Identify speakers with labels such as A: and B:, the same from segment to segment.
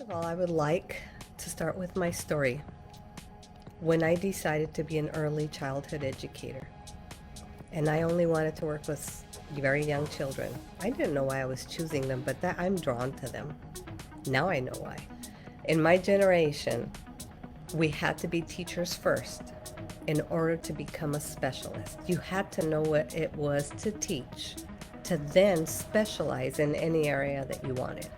A: of all, I would like to start with my story when I decided to be an early childhood educator. And I only wanted to work with very young children. I didn't know why I was choosing them, but that I'm drawn to them. Now I know why. In my generation, we had to be teachers first in order to become a specialist. You had to know what it was to teach, to then specialize in any area that you wanted.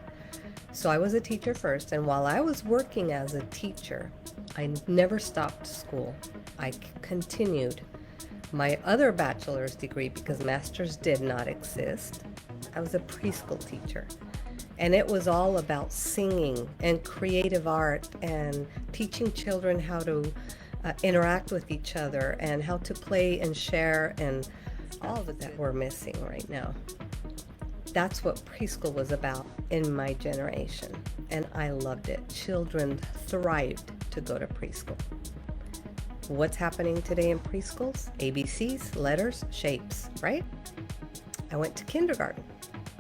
A: So I was a teacher first, and while I was working as a teacher, I never stopped school. I continued my other bachelor's degree because master's did not exist. I was a preschool teacher, and it was all about singing and creative art and teaching children how to interact with each other and how to play and share and all of that we're missing right now. That's what preschool was about in my generation, and I loved it. Children thrived to go to preschool. What's happening today in preschools? ABCs, letters, shapes, right? I went to kindergarten,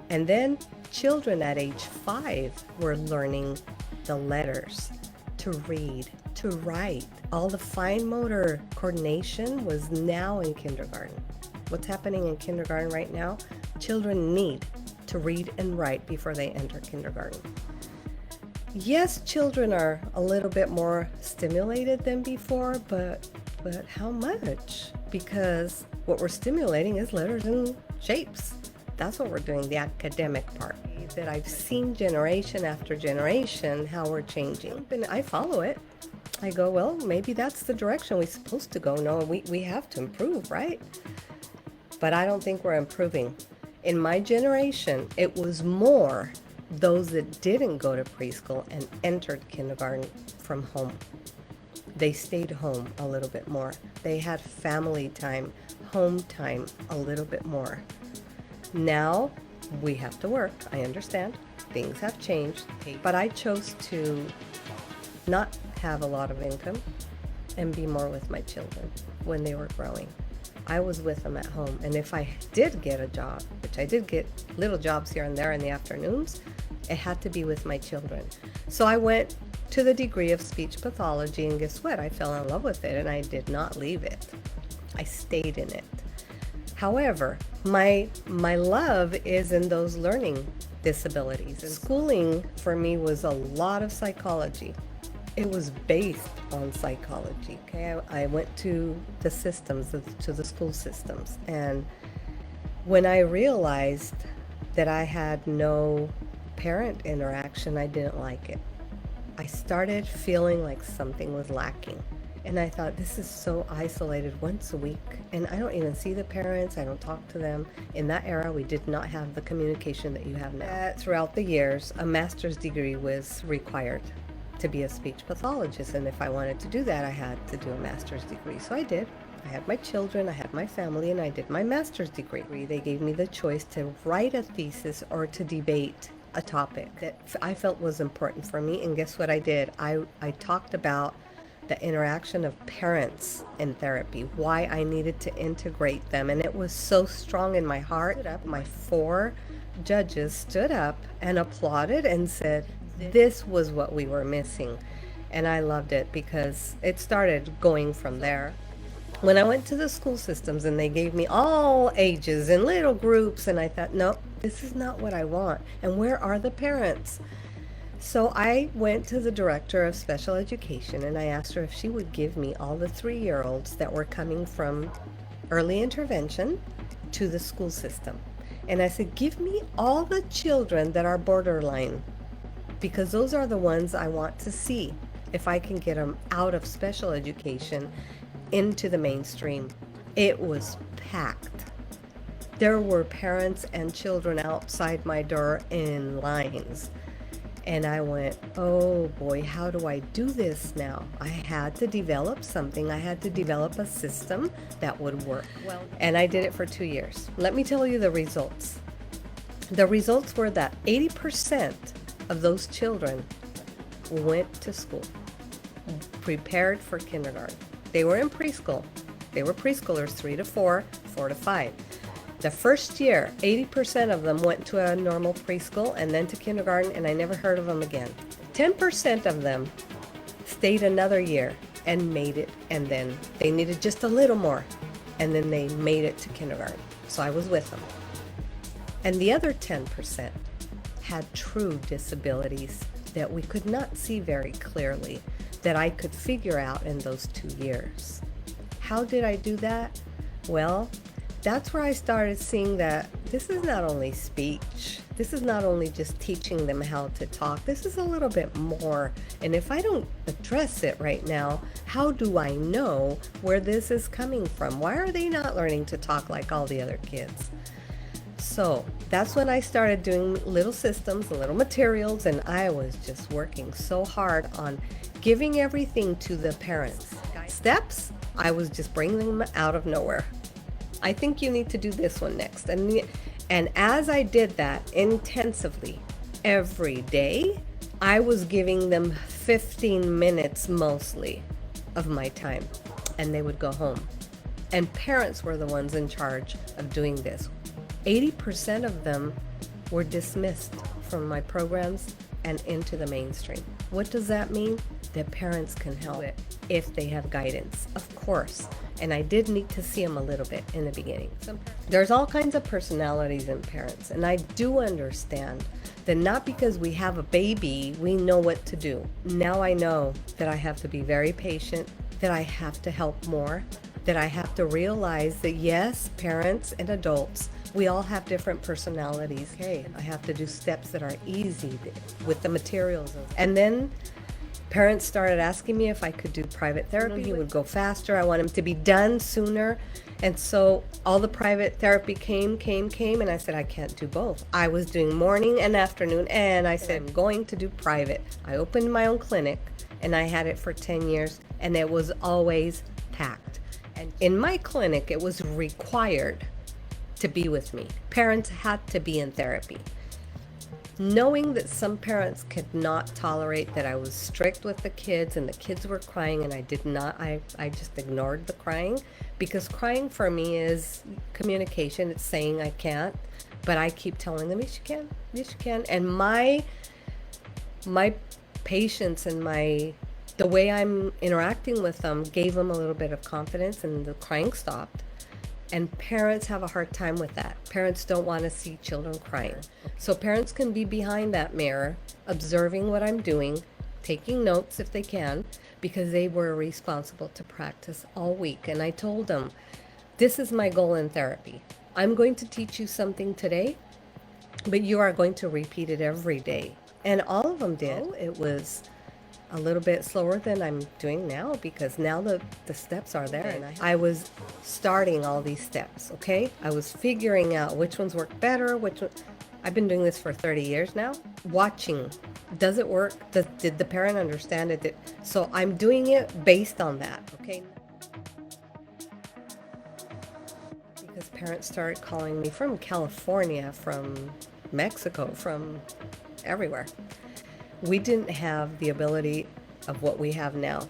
A: and then children at age 5 were learning the letters, to read, to write. All the fine motor coordination was now in kindergarten. What's happening in kindergarten right now? Children need to read and write before they enter kindergarten. Yes, children are a little bit more stimulated than before, but how much? Because what we're stimulating is letters and shapes. That's what we're doing, the academic part. That I've seen generation after generation how we're changing. And I follow it. I go, well, maybe that's the direction we're supposed to go. No, we have to improve, right? But I don't think we're improving. In my generation, it was more those that didn't go to preschool and entered kindergarten from home. They stayed home a little bit more. They had family time, home time a little bit more. Now we have to work. I understand. Things have changed. But I chose to not have a lot of income and be more with my children when they were growing. I was with them at home, and if I did get a job, which I did get little jobs here and there in the afternoons, it had to be with my children. So I went to the degree of speech pathology, and guess what? I fell in love with it, and I did not leave it. I stayed in it. However, my love is in those learning disabilities. And schooling for me was a lot of psychology. It was based on psychology. Okay, I went to the systems, to the school systems, and when I realized that I had no parent interaction, I didn't like it. I started feeling like something was lacking, and I thought, this is so isolated once a week, and I don't even see the parents, I don't talk to them. In that era, we did not have the communication that you have now. Throughout the years, a master's degree was required to be a speech pathologist, and if I wanted to do that, I had to do a master's degree. So I did. I had my children, I had my family, and I did my master's degree. They gave me the choice to write a thesis or to debate a topic that I felt was important for me, and guess what I did? I talked about the interaction of parents in therapy, why I needed to integrate them, and it was so strong in my heart. My 4 judges stood up and applauded and said, this was what we were missing. And I loved it because it started going from there. When I went to the school systems and they gave me all ages in little groups, and I thought, no, this is not what I want. And where are the parents? So I went to the director of special education and I asked her if she would give me all the 3-year-olds that were coming from early intervention to the school system. And I said, give me all the children that are borderline, because those are the ones I want to see if I can get them out of special education into the mainstream. It was packed. There were parents and children outside my door in lines. And I went, oh boy, how do I do this now? I had to develop something. I had to develop a system that would work. And I did it for 2 years. Let me tell you the results. The results were that 80% of those children went to school, prepared for kindergarten. They were in preschool. They were preschoolers, 3 to 4, 4 to 5. The first year, 80% of them went to a normal preschool and then to kindergarten, and I never heard of them again. 10% of them stayed another year and made it, and then they needed just a little more, and then they made it to kindergarten. So I was with them. And the other 10% had true disabilities that we could not see very clearly, that I could figure out in those 2 years. How did I do that? Well, that's where I started seeing that this is not only speech, this is not only just teaching them how to talk, this is a little bit more. And if I don't address it right now, how do I know where this is coming from? Why are they not learning to talk like all the other kids? So that's when I started doing little systems, little materials, and I was just working so hard on giving everything to the parents. Steps, I was just bringing them out of nowhere. I think you need to do this one next. And as I did that intensively every day, I was giving them 15 minutes mostly of my time, and they would go home. And parents were the ones in charge of doing this. 80% of them were dismissed from my programs and into the mainstream. What does that mean? That parents can help it if they have guidance, of course. And I did need to see them a little bit in the beginning. There's all kinds of personalities in parents, and I do understand that not because we have a baby, we know what to do. Now I know that I have to be very patient, that I have to help more, that I have to realize that yes, parents and adults, we all have different personalities. Okay, I have to do steps that are easy with the materials. And then parents started asking me if I could do private therapy. He would go faster. I want him to be done sooner. And so all the private therapy came, and I said, I can't do both. I was doing morning and afternoon, and I said, I'm going to do private. I opened my own clinic, and I had it for 10 years, and it was always packed. And in my clinic, it was required to be with me. Parents had to be in therapy. Knowing that some parents could not tolerate that I was strict with the kids and the kids were crying, and I just ignored the crying, because crying for me is communication. It's saying I can't, but I keep telling them, yes you can. And my patience and the way I'm interacting with them gave them a little bit of confidence, and the crying stopped. And parents have a hard time with that. Parents don't want to see children crying. So parents can be behind that mirror, observing what I'm doing, taking notes if they can, because they were responsible to practice all week. And I told them, this is my goal in therapy. I'm going to teach you something today, but you are going to repeat it every day. And all of them did. It was a little bit slower than I'm doing now, because now the steps are there, and I was starting all these steps. Okay, I was figuring out which ones work better, I've been doing this for 30 years now, watching, does it work, did the parent understand it? So I'm doing it based on that. Okay, because parents started calling me from California, from Mexico, from everywhere. We didn't have the ability of what we have now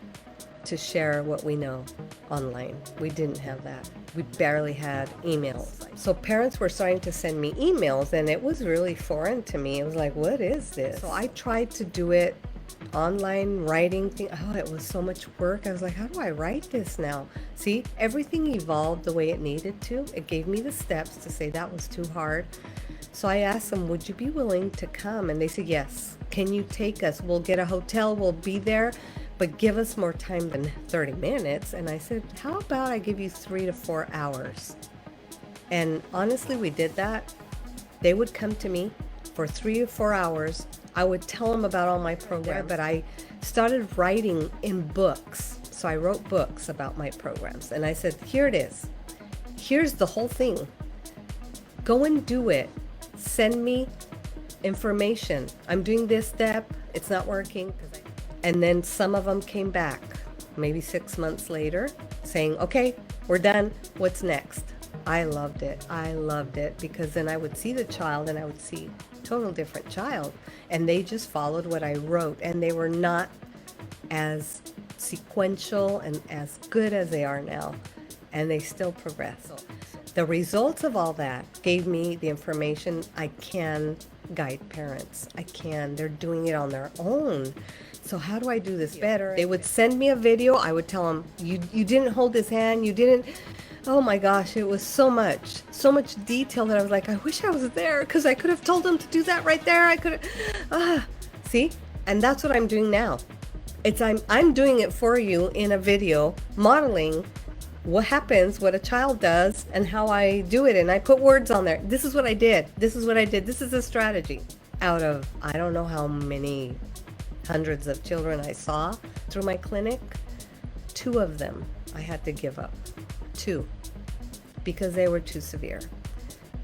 A: to share what we know online. We didn't have that. We barely had emails. So parents were starting to send me emails, and it was really foreign to me. It was like, what is this? So I tried to do it online, writing thing. Oh, it was so much work. I was like, how do I write this now? See, everything evolved the way it needed to. It gave me the steps to say that was too hard. So I asked them, would you be willing to come? And they said, yes. Can you take us? We'll get a hotel, we'll be there, but give us more time than 30 minutes. And I said, how about I give you 3 to 4 hours? And honestly, we did that. They would come to me for 3 to 4 hours. I would tell them about all my programs, but I started writing in books. So I wrote books about my programs, and I said, here it is. Here's the whole thing. Go and do it. Send me information. I'm doing this step. It's not working. And then some of them came back, maybe 6 months later, saying, okay, we're done. What's next? I loved it. I loved it, because then I would see the child and I would see a total different child. And they just followed what I wrote, and they were not as sequential and as good as they are now. And they still progress. So the results of all that gave me the information I can guide parents. I can. They're doing it on their own. So how do I do this better? They would send me a video. I would tell them, you didn't hold his hand. You didn't. Oh my gosh, it was so much detail that I was like, I wish I was there because I could have told them to do that right there. I could have, see? And that's what I'm doing now. I'm doing it for you in a video, modeling what happens, what a child does, and how I do it. And I put words on there. This is what I did. This is what I did. This is a strategy. Out of, I don't know how many hundreds of children I saw through my clinic, 2 of them I had to give up. 2. Because they were too severe.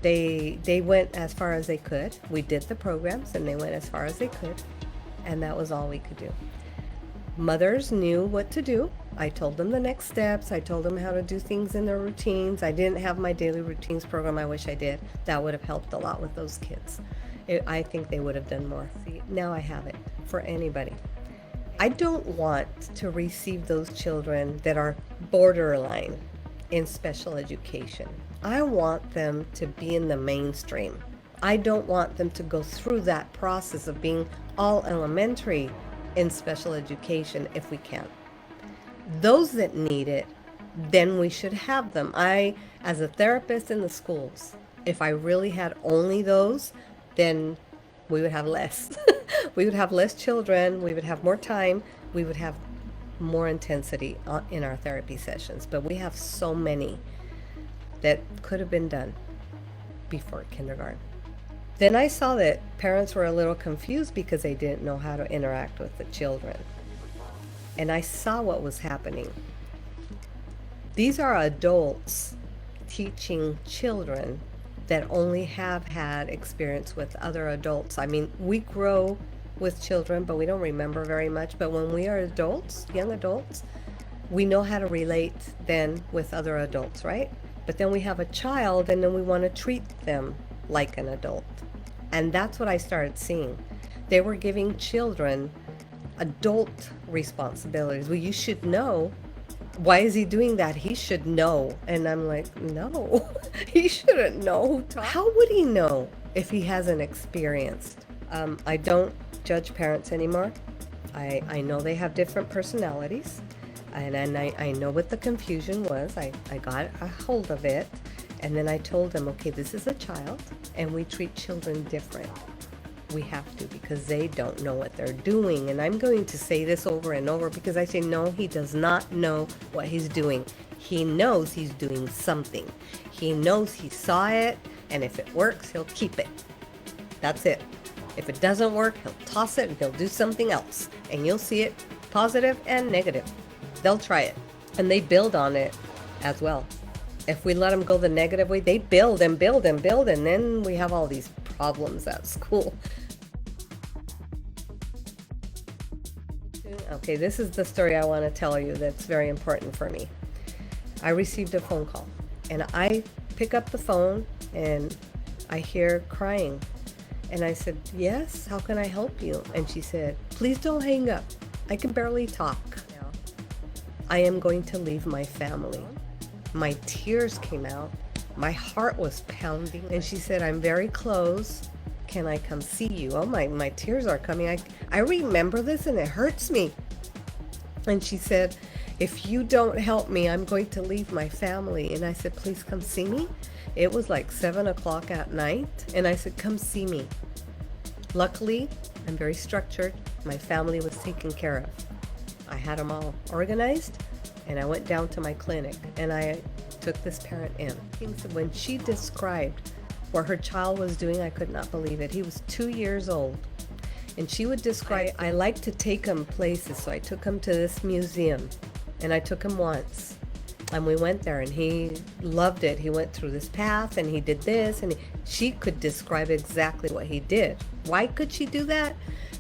A: They went as far as they could. We did the programs and they went as far as they could. And that was all we could do. Mothers knew what to do. I told them the next steps. I told them how to do things in their routines. I didn't have my daily routines program. I wish I did. That would have helped a lot with those kids. I think they would have done more. See, now I have it for anybody. I don't want to receive those children that are borderline in special education. I want them to be in the mainstream. I don't want them to go through that process of being all elementary in special education if we can. Those that need it, then we should have them. I, as a therapist in the schools, if I really had only those, then we would have less. We would have less children, we would have more time, we would have more intensity in our therapy sessions. But we have so many that could have been done before kindergarten. Then I saw that parents were a little confused because they didn't know how to interact with the children. And I saw what was happening. These are adults teaching children that only have had experience with other adults. I mean, we grow with children, but we don't remember very much. But when we are adults, young adults, we know how to relate then with other adults, right? But then we have a child and then we want to treat them like an adult. And that's what I started seeing. They were giving children adult responsibilities. Well, you should know. Why is he doing that? He should know. And I'm like, no, he shouldn't know. How would he know if he hasn't experienced? I don't judge parents anymore. I know they have different personalities. And I know what the confusion was. I got a hold of it. And then I told them, okay, this is a child, and we treat children different. We have to, because they don't know what they're doing. And I'm going to say this over and over because I say, no, he does not know what he's doing. He knows he's doing something. He knows he saw it, and if it works, he'll keep it. That's it. If it doesn't work, he'll toss it and he'll do something else. And you'll see it positive and negative. They'll try it, and they build on it as well. If we let them go the negative way, they build and build and build, and then we have all these problems at school. Okay, this is the story I want to tell you that's very important for me. I received a phone call, and I pick up the phone, and I hear crying. And I said, yes, how can I help you? And she said, please don't hang up. I can barely talk. I am going to leave my family. My tears came out. My heart was pounding. And she said, I'm very close. Can I come see you? Oh, my tears are coming. I remember this and it hurts me. And she said, if you don't help me, I'm going to leave my family. And I said, please come see me. It was like 7 o'clock at night. And I said, come see me. Luckily, I'm very structured. My family was taken care of. I had them all organized. And I went down to my clinic and I took this parent in. When she described what her child was doing, I could not believe it. He was 2 years old. And she would describe, I like to take him places. So I took him to this museum, and I took him once. And we went there and he loved it. He went through this path and he did this, and she could describe exactly what he did. Why could she do that?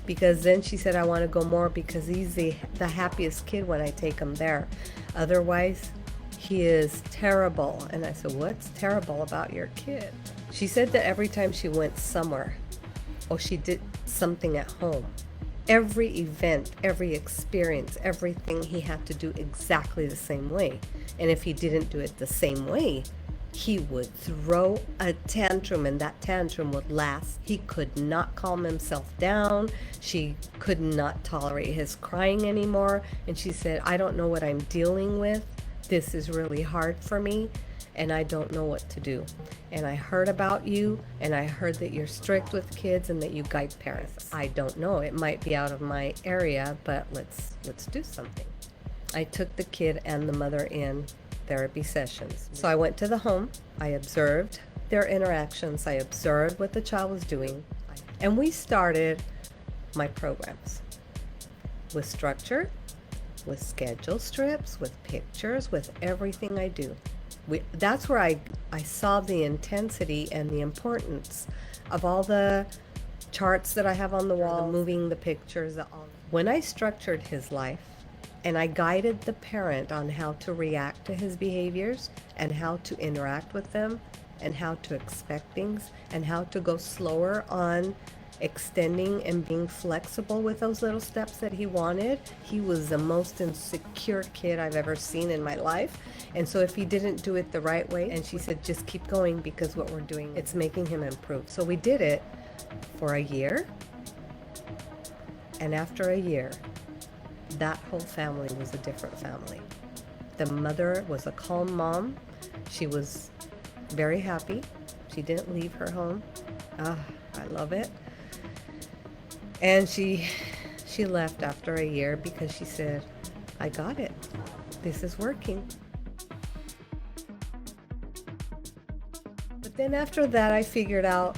A: Because then she said, I want to go more because he's the happiest kid when I take him there. Otherwise, he is terrible. And I said, what's terrible about your kid? She said that every time she went somewhere, or she did something at home, every event, every experience, everything, he had to do exactly the same way. And if he didn't do it the same way, he would throw a tantrum, and that tantrum would last. He could not calm himself down. She could not tolerate his crying anymore. And she said, I don't know what I'm dealing with. This is really hard for me, and I don't know what to do. And I heard about you, and I heard that you're strict with kids and that you guide parents. I don't know. It might be out of my area, but let's do something. I took the kid and the mother in therapy sessions. So I went to the home, I observed their interactions, I observed what the child was doing, and we started my programs with structure, with schedule strips, with pictures, with everything I do. That's where I saw the intensity and the importance of all the charts that I have on the wall, moving the pictures. When I structured his life, and I guided the parent on how to react to his behaviors and how to interact with them and how to expect things and how to go slower on extending and being flexible with those little steps that he wanted. He was the most insecure kid I've ever seen in my life. And so if he didn't do it the right way, and she said, just keep going because what we're doing, it's making him improve. So we did it for a year. And after a year, that whole family was a different family. The mother was a calm mom. She was very happy. She didn't leave her home. I love it. And she left after a year because she said, I got it. This is working. But then after that, I figured out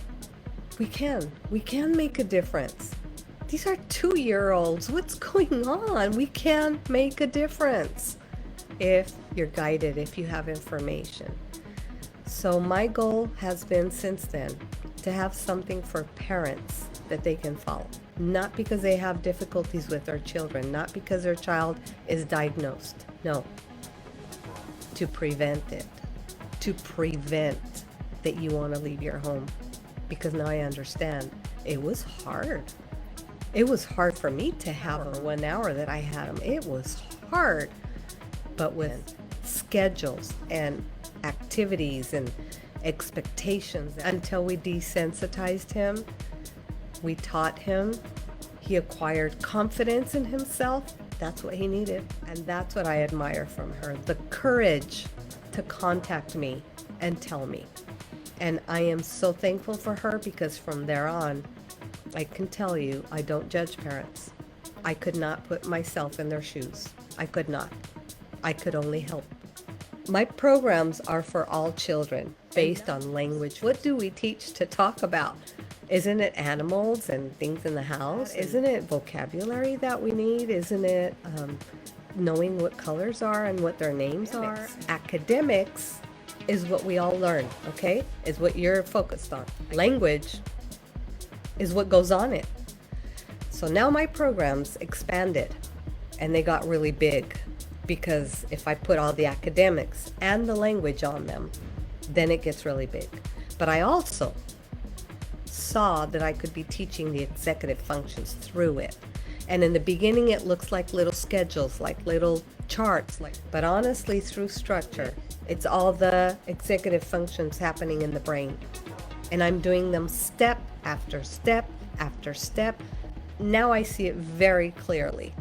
A: we can make a difference. These are 2-year-olds. What's going on? We can make a difference if you're guided, if you have information. So my goal has been since then to have something for parents that they can follow. Not because they have difficulties with their children, not because their child is diagnosed. No. To prevent it. To prevent that you want to leave your home. Because now I understand. It was hard. It was hard for me to have 1 hour that I had him. It was hard. But with schedules and activities and expectations, until we desensitized him, we taught him, he acquired confidence in himself. That's what he needed. And that's what I admire from her. The courage to contact me and tell me. And I am so thankful for her because from there on, I can tell you, I don't judge parents. I could not put myself in their shoes. I could not. I could only help. My programs are for all children, based on language. What do we teach to talk about? Isn't it animals and things in the house? Isn't it vocabulary that we need? Isn't it knowing what colors are and what their names are? Academics is what we all learn, okay? Is what you're focused on. Language is what goes on it. So now my programs expanded and they got really big because if I put all the academics and the language on them, then it gets really big. But I also saw that I could be teaching the executive functions through it. And in the beginning, it looks like little schedules, like little charts, but honestly, through structure, it's all the executive functions happening in the brain. And I'm doing them step after step after step. Now I see it very clearly.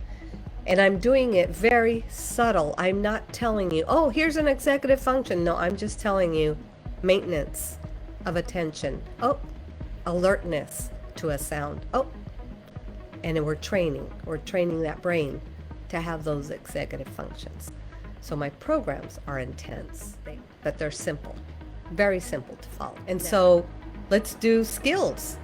A: And I'm doing it very subtle. I'm not telling you, oh, here's an executive function. No, I'm just telling you maintenance of attention. Oh, alertness to a sound. Oh, and we're training that brain to have those executive functions. So my programs are intense, but they're simple, very simple to follow. And so let's do skills.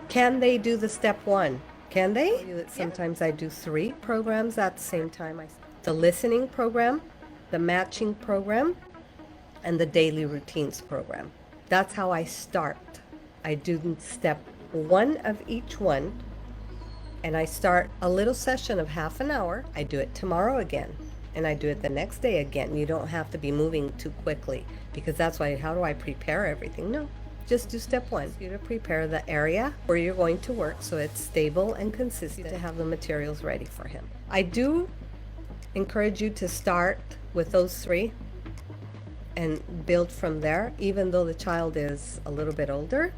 A: Can they do the step one? Can they? Sometimes I do 3 programs at the same time. The listening program, the matching program, and the daily routines program. That's how I start. I do step 1 of each one, and I start a little session of half an hour. I do it tomorrow again, and I do it the next day again. You don't have to be moving too quickly, because that's why, how do I prepare everything? No, just do step 1. You to prepare the area where you're going to work so it's stable and consistent to have the materials ready for him. I do encourage you to start with those 3 and build from there, even though the child is a little bit older,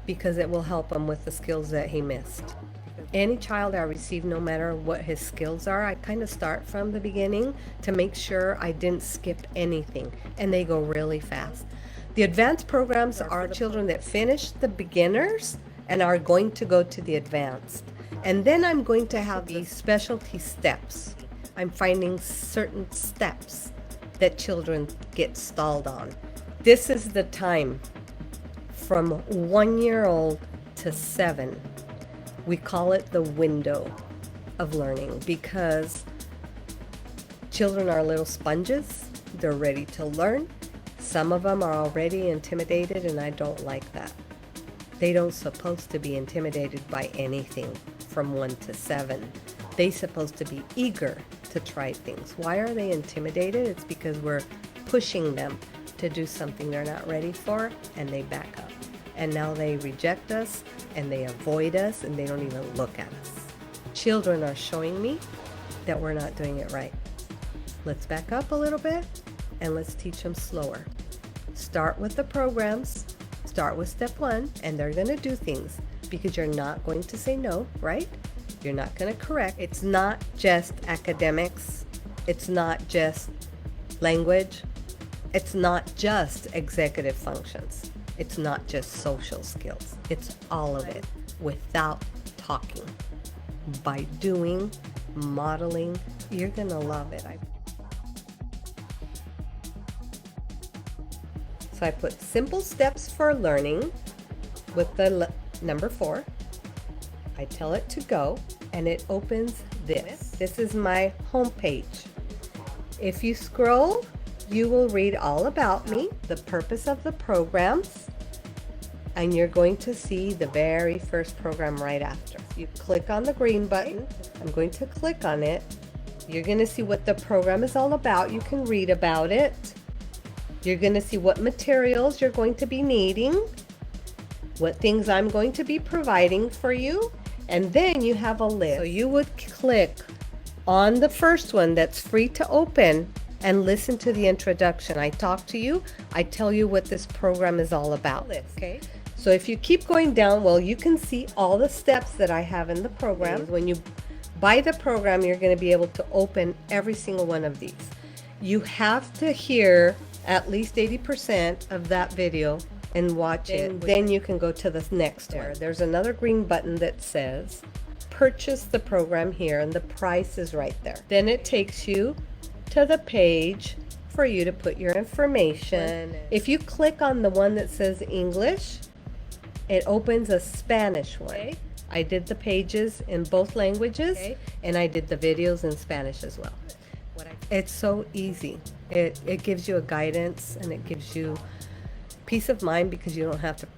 A: because it will help him with the skills that he missed. Any child I receive, no matter what his skills are, I kind of start from the beginning to make sure I didn't skip anything, and they go really fast. The advanced programs are children that finish the beginners and are going to go to the advanced. And then I'm going to have these specialty steps. I'm finding certain steps that children get stalled on. This is the time from 1 year old to 7. We call it the window of learning because children are little sponges. They're ready to learn. Some of them are already intimidated, and I don't like that. They don't supposed to be intimidated by anything from 1 to 7. They're supposed to be eager to try things. Why are they intimidated? It's because we're pushing them to do something they're not ready for, and they back up. And now they reject us, and they avoid us, and they don't even look at us. Children are showing me that we're not doing it right. Let's back up a little bit, and let's teach them slower. Start with the programs, start with step 1, and they're going to do things because you're not going to say no, right? You're not going to correct. It's not just academics. It's not just language. It's not just executive functions. It's not just social skills. It's all of it without talking. By doing, modeling, you're going to love it. So I put simple steps for learning with the number 4. I tell it to go, and it opens this. This is my home page. If you scroll, you will read all about me, the purpose of the programs, and you're going to see the very first program right after. You click on the green button. I'm going to click on it. You're going to see what the program is all about. You can read about it. You're going to see what materials you're going to be needing, what things I'm going to be providing for you, and then you have a list. So you would click on the first one that's free to open and listen to the introduction. I talk to you, I tell you what this program is all about. Okay? So if you keep going down, well, you can see all the steps that I have in the program. When you buy the program, you're going to be able to open every single one of these. You have to hear at least 80% of that video and watch it. Then you can go to the next one. There's another green button that says purchase the program here, and the price is right there. Then it takes you to the page for you to put your information. If you click on the one that says English, it opens a Spanish one. Okay. I did the pages in both languages, and I did the videos in Spanish as well. It's so easy. It gives you a guidance, and it gives you peace of mind because you don't have to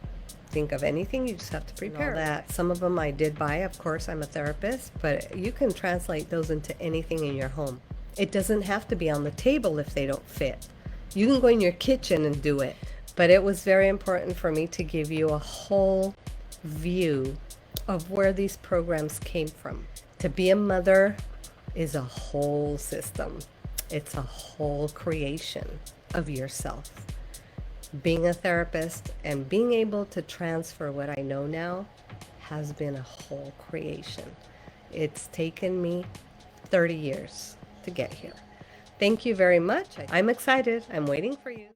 A: think of anything. You just have to prepare that. Some of them I did buy. Of course, I'm a therapist, but you can translate those into anything in your home. It doesn't have to be on the table if they don't fit. You can go in your kitchen and do it. But it was very important for me to give you a whole view of where these programs came from. To be a mother is a whole system. It's a whole creation of yourself. Being a therapist and being able to transfer what I know now has been a whole creation. It's taken me 30 years to get here. Thank you very much. I'm excited. I'm waiting for you.